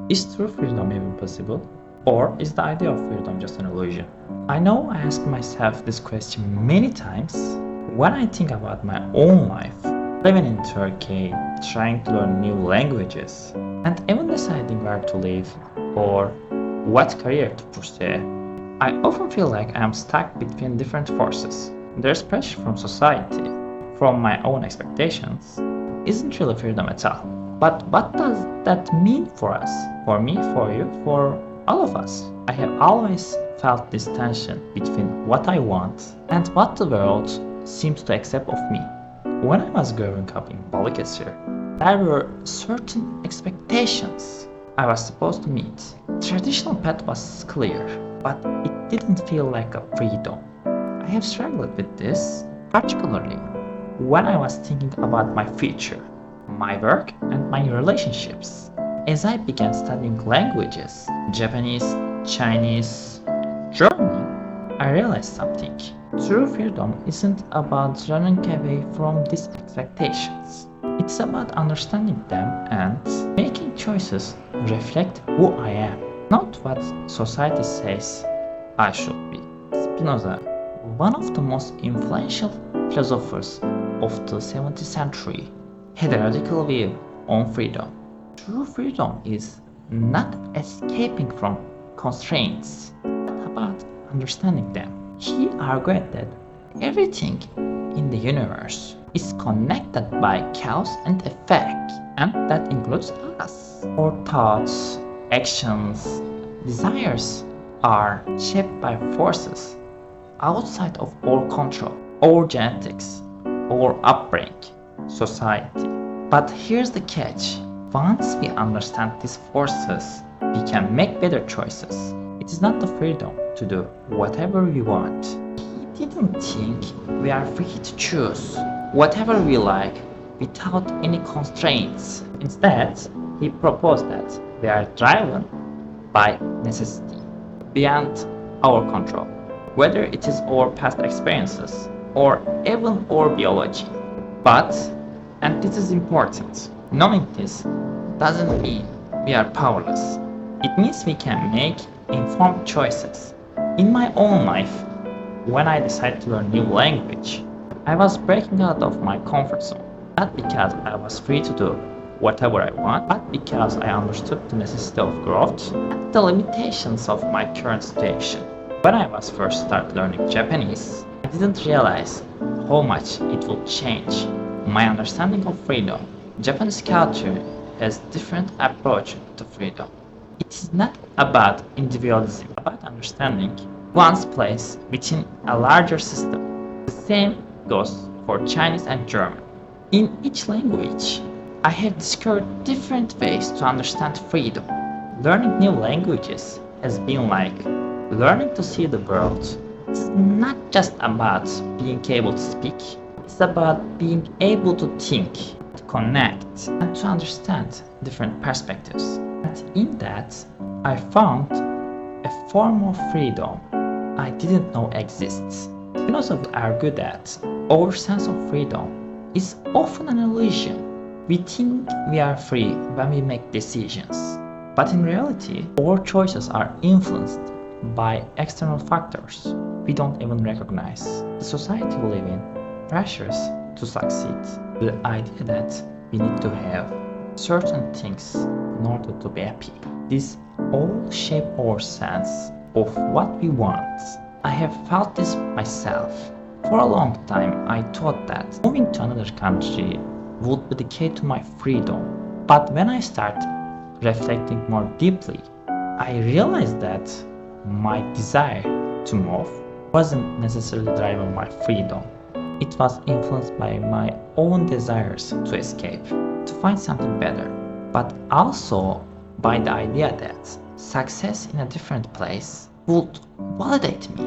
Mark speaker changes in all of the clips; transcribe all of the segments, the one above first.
Speaker 1: Is true freedom even possible? Or is the idea of freedom just an illusion? I know I ask myself this question many times when I think about my own life, living in Turkey, trying to learn new languages, and even deciding where to live or what career to pursue. I often feel like I am stuck between different forces. There's pressure from society, from my own expectations. Isn't really freedom at all. But what does that mean for us? For me, for you, for all of us? I have always felt this tension between what I want and what the world seems to accept of me. When I was growing up in Balıkesir, there were certain expectations I was supposed to meet. The traditional path was clear, but it didn't feel like a freedom. I have struggled with this, particularly when I was thinking about my future, my work, and my relationships. As I began studying languages, Japanese, Chinese, German, I realized something. True freedom isn't about running away from these expectations. It's about understanding them and making choices reflect who I am, not what society says I should be. Spinoza, one of the most influential philosophers of the 17th century, had a radical view on freedom. True freedom is not escaping from constraints, but about understanding them. He argued that everything in the universe is connected by cause and effect, and that includes us. Our thoughts, actions, desires are shaped by forces outside of our control, our genetics, our upbringing, society. But here's the catch. Once we understand these forces, we can make better choices. It is not the freedom to do whatever we want. He didn't think we are free to choose whatever we like without any constraints. Instead, he proposed that we are driven by necessity, beyond our control, whether it is our past experiences or even our biology. But, and this is important, knowing this doesn't mean we are powerless. It means we can make informed choices. In my own life, when I decided to learn new language, I was breaking out of my comfort zone, not because I was free to do whatever I want, but because I understood the necessity of growth and the limitations of my current situation. When I was first started learning Japanese, I didn't realize how much it would change my understanding of freedom. Japanese culture has different approach to freedom. It is not about individualism, about understanding one's place within a larger system. The same goes for Chinese and German. In each language, I have discovered different ways to understand freedom. Learning new languages has been like learning to see the world. It's not just about being able to speak, it's about being able to think, to connect, and to understand different perspectives. And in that, I found a form of freedom I didn't know exists. Spinoza would argue that our sense of freedom is often an illusion. We think we are free when we make decisions, but in reality, our choices are influenced by external factors we don't even recognize. The society we live in pressures to succeed. The idea that we need to have certain things in order to be happy. These all shape our sense of what we want. I have felt this myself. For a long time, I thought that moving to another country would be the key to my freedom. But when I started reflecting more deeply, I realized that my desire to move wasn't necessarily driving my freedom. It was influenced by my own desires to escape, to find something better, but also by the idea that success in a different place would validate me.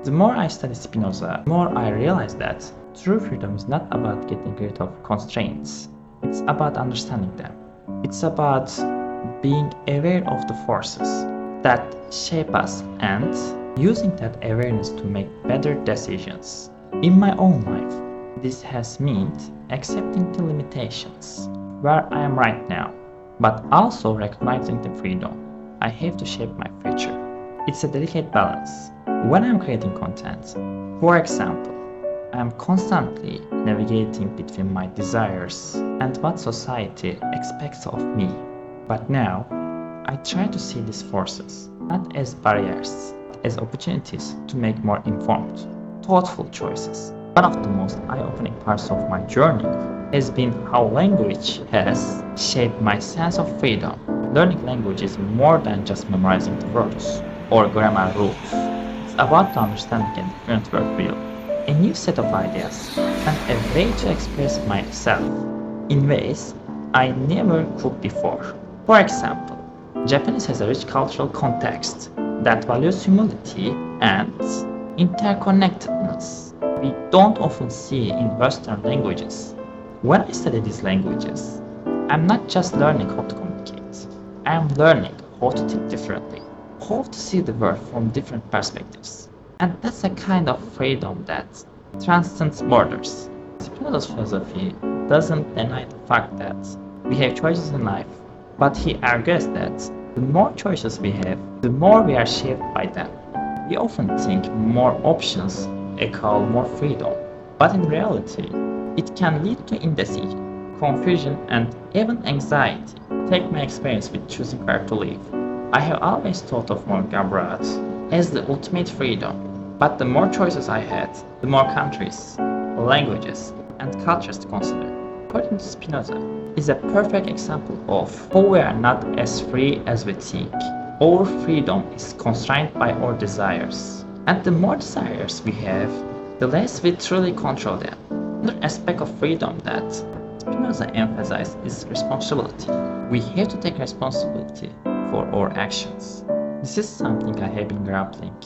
Speaker 1: The more I study Spinoza, the more I realize that true freedom is not about getting rid of constraints. It's about understanding them. It's about being aware of the forces that shape us and using that awareness to make better decisions. In my own life, this has meant accepting the limitations where I am right now, but also recognizing the freedom I have to shape my future. It's a delicate balance. When I'm creating content, for example, I'm constantly navigating between my desires and what society expects of me. But now, I try to see these forces not as barriers, but as opportunities to make more informed, thoughtful choices. One of the most eye-opening parts of my journey has been how language has shaped my sense of freedom. Learning language is more than just memorizing the words or grammar rules. It's about understanding a different worldview, a new set of ideas, and a way to express myself in ways I never could before. For example, Japanese has a rich cultural context that values humility and interconnectedness we don't often see in Western languages. When I study these languages, I'm not just learning how to communicate, I'm learning how to think differently, how to see the world from different perspectives. And that's a kind of freedom that transcends borders. Spinoza's philosophy doesn't deny the fact that we have choices in life, but he argues that the more choices we have, the more we are shaped by them. We often think more options equal more freedom, but in reality, it can lead to indecision, confusion, and even anxiety. Take my experience with choosing where to live. I have always thought of moving abroad as the ultimate freedom, but the more choices I had, the more countries, languages, and cultures to consider. According to Spinoza, is a perfect example of how we are not as free as we think. Our freedom is constrained by our desires, and the more desires we have, the less we truly control them. Another aspect of freedom that Spinoza emphasizes is responsibility. We have to take responsibility for our actions. This is something I have been grappling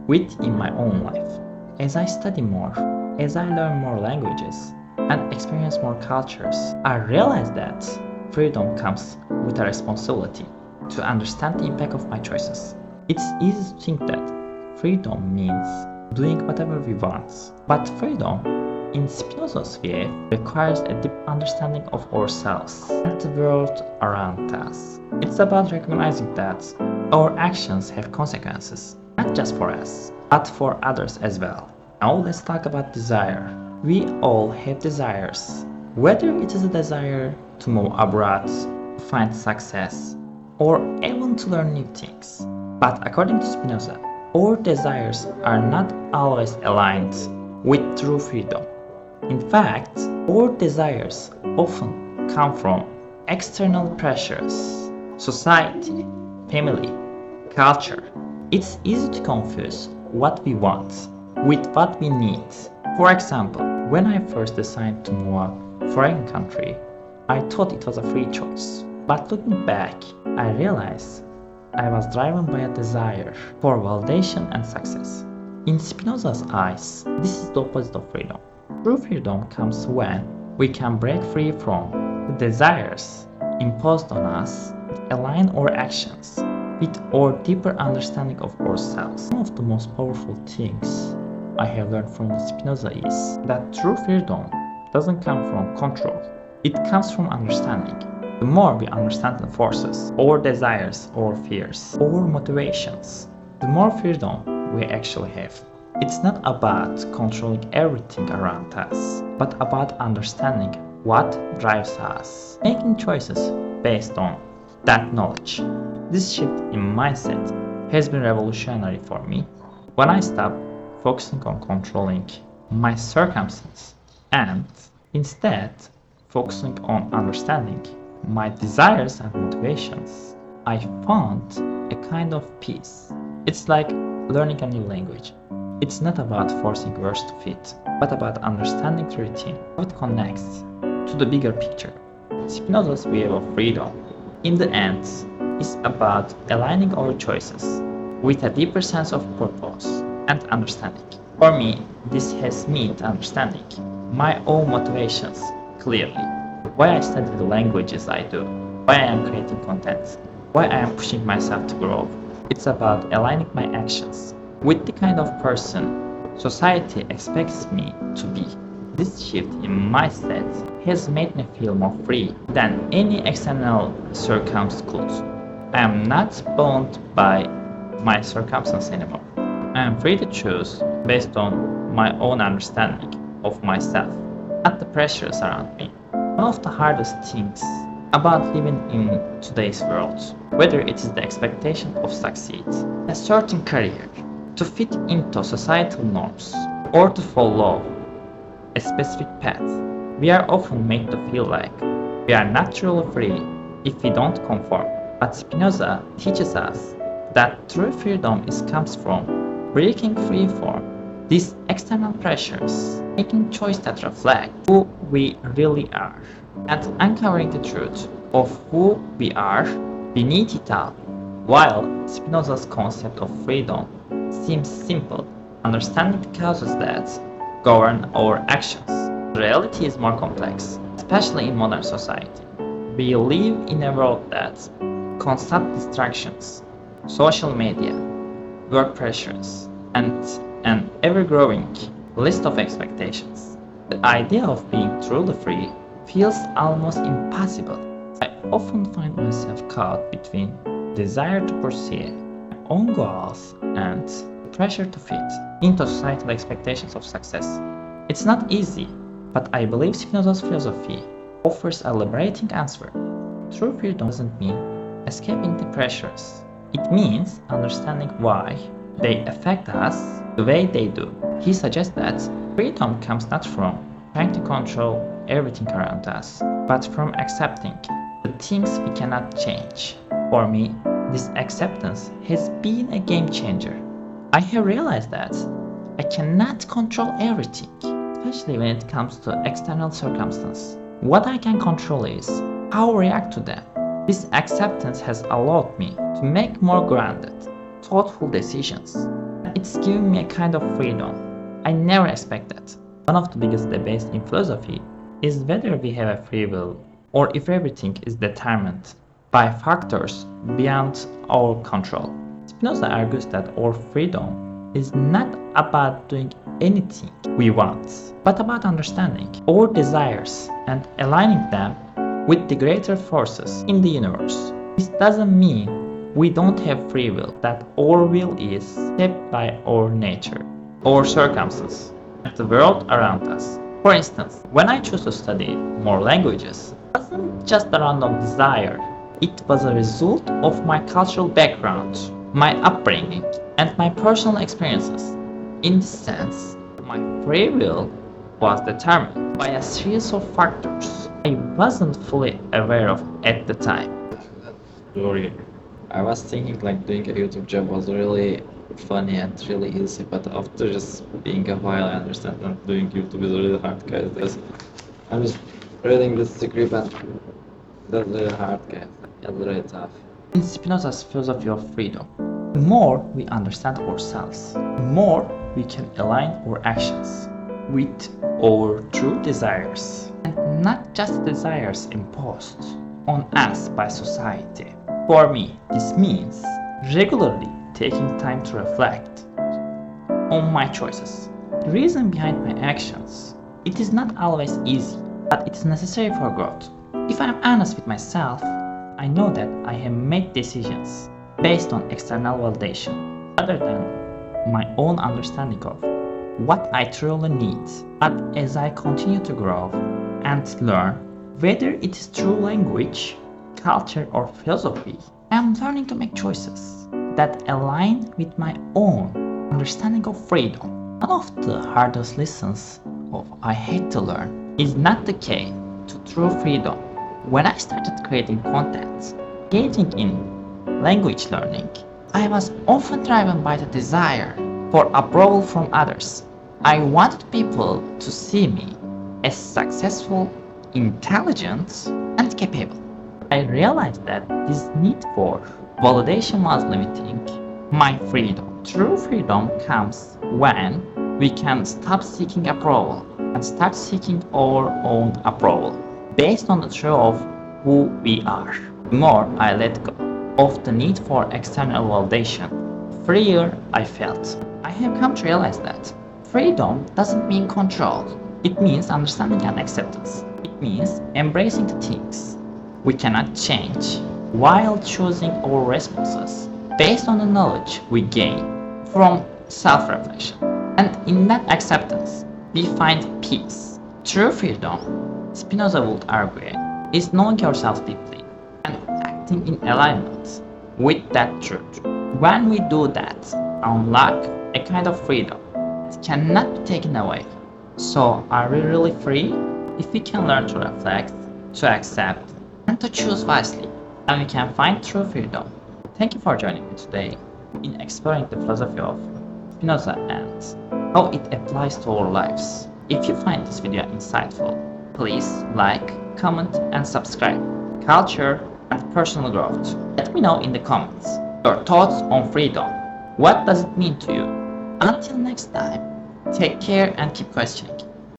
Speaker 1: with in my own life. As I study more, as I learn more languages, and experience more cultures, I realize that freedom comes with a responsibility to understand the impact of my choices. It's easy to think that freedom means doing whatever we want, but freedom, in Spinoza's view, requires a deep understanding of ourselves and the world around us. It's about recognizing that our actions have consequences, not just for us, but for others as well. Now let's talk about desire. We all have desires, whether it is a desire to move abroad, to find success, or even to learn new things. But according to Spinoza, our desires are not always aligned with true freedom. In fact, our desires often come from external pressures, society, family, culture. It's easy to confuse what we want with what we need. For example, when I first decided to move to a foreign country, I thought it was a free choice. But looking back, I realized I was driven by a desire for validation and success. In Spinoza's eyes, this is the opposite of freedom. True freedom comes when we can break free from the desires imposed on us and align our actions with our deeper understanding of ourselves. One of the most powerful things I have learned from Spinoza is that true freedom doesn't come from control. It comes from understanding. The more we understand the forces, our desires, our fears, our motivations, the more freedom we actually have. It's not about controlling everything around us, but about understanding what drives us, making choices based on that knowledge. This shift in mindset has been revolutionary for me. When I stopped focusing on controlling my circumstances and instead focusing on understanding my desires and motivations, I found a kind of peace. It's like learning a new language. It's not about forcing words to fit, but about understanding the routine, how it connects to the bigger picture. Spinoza's view of freedom, in the end, is about aligning our choices with a deeper sense of purpose and understanding. For me, this has meant understanding my own motivations clearly. Why I study the languages I do, why I am creating content, why I am pushing myself to grow. It's about aligning my actions with the kind of person society expects me to be. This shift in mindset has made me feel more free than any external circumstance could. I am not bound by my circumstance anymore. I am free to choose based on my own understanding of myself, not the pressures around me. One of the hardest things about living in today's world, whether it is the expectation of succeed, a certain career, to fit into societal norms, or to follow a specific path, we are often made to feel like we are not truly free if we don't conform. But Spinoza teaches us that true freedom comes from breaking free from these external pressures, making choices that reflect who we really are, and uncovering the truth of who we are beneath it all. While Spinoza's concept of freedom seems simple, understanding the causes that govern our actions, the reality is more complex, especially in modern society. We live in a world that constant distractions, social media, work pressures, and an ever-growing list of expectations. The idea of being truly free feels almost impossible. I often find myself caught between desire to pursue my own goals and the pressure to fit into societal expectations of success. It's not easy, but I believe Spinoza's philosophy offers a liberating answer. True freedom doesn't mean escaping the pressures. It means understanding why they affect us the way they do. He suggests that freedom comes not from trying to control everything around us, but from accepting the things we cannot change. For me, this acceptance has been a game changer. I have realized that I cannot control everything, especially when it comes to external circumstances. What I can control is how I react to them. This acceptance has allowed me to make more grounded, thoughtful decisions. It's given me a kind of freedom I never expected. One of the biggest debates in philosophy is whether we have a free will or if everything is determined by factors beyond our control. Spinoza argues that our freedom is not about doing anything we want, but about understanding our desires and aligning them with the greater forces in the universe. This doesn't mean we don't have free will, that our will is shaped by our nature, our circumstances, and the world around us. For instance, when I chose to study more languages, it wasn't just a random desire. It was a result of my cultural background, my upbringing, and my personal experiences. In this sense, my free will was determined by a series of factors I wasn't fully aware of at the time.
Speaker 2: Sorry. I was thinking like doing a YouTube job was really funny and really easy, but after just being a while, I understand that doing YouTube is really hard, guys. I was reading this script and that's really hard, guys. It's really tough.
Speaker 1: In Spinoza's philosophy of freedom, the more we understand ourselves, the more we can align our actions with our true desires, and not just desires imposed on us by society. For me, this means regularly taking time to reflect on my choices. The reason behind my actions, it is not always easy, but it is necessary for growth. If I am honest with myself, I know that I have made decisions based on external validation rather than my own understanding of what I truly need. But as I continue to grow and learn, whether it is through language, culture, or philosophy, I am learning to make choices that align with my own understanding of freedom. One of the hardest lessons I had to learn is not the key to true freedom. When I started creating content, engaging in language learning, I was often driven by the desire for approval from others. I wanted people to see me as successful, intelligent, and capable. I realized that this need for validation was limiting my freedom. True freedom comes when we can stop seeking approval and start seeking our own approval based on the truth of who we are. The more I let go of the need for external validation, the freer I felt. I have come to realize that freedom doesn't mean control. It means understanding and acceptance. It means embracing the things we cannot change while choosing our responses based on the knowledge we gain from self-reflection. And in that acceptance, we find peace. True freedom, Spinoza would argue, is knowing yourself deeply and acting in alignment with that truth. When we do that, unlock a kind of freedom that cannot be taken away. So, are we really free? If we can learn to reflect, to accept, and to choose wisely, then we can find true freedom. Thank you for joining me today in exploring the philosophy of Spinoza and how it applies to our lives. If you find this video insightful, please like, comment, and subscribe. Culture and personal growth. Let me know in the comments your thoughts on freedom. What does it mean to you? Until next time, take care and keep questioning.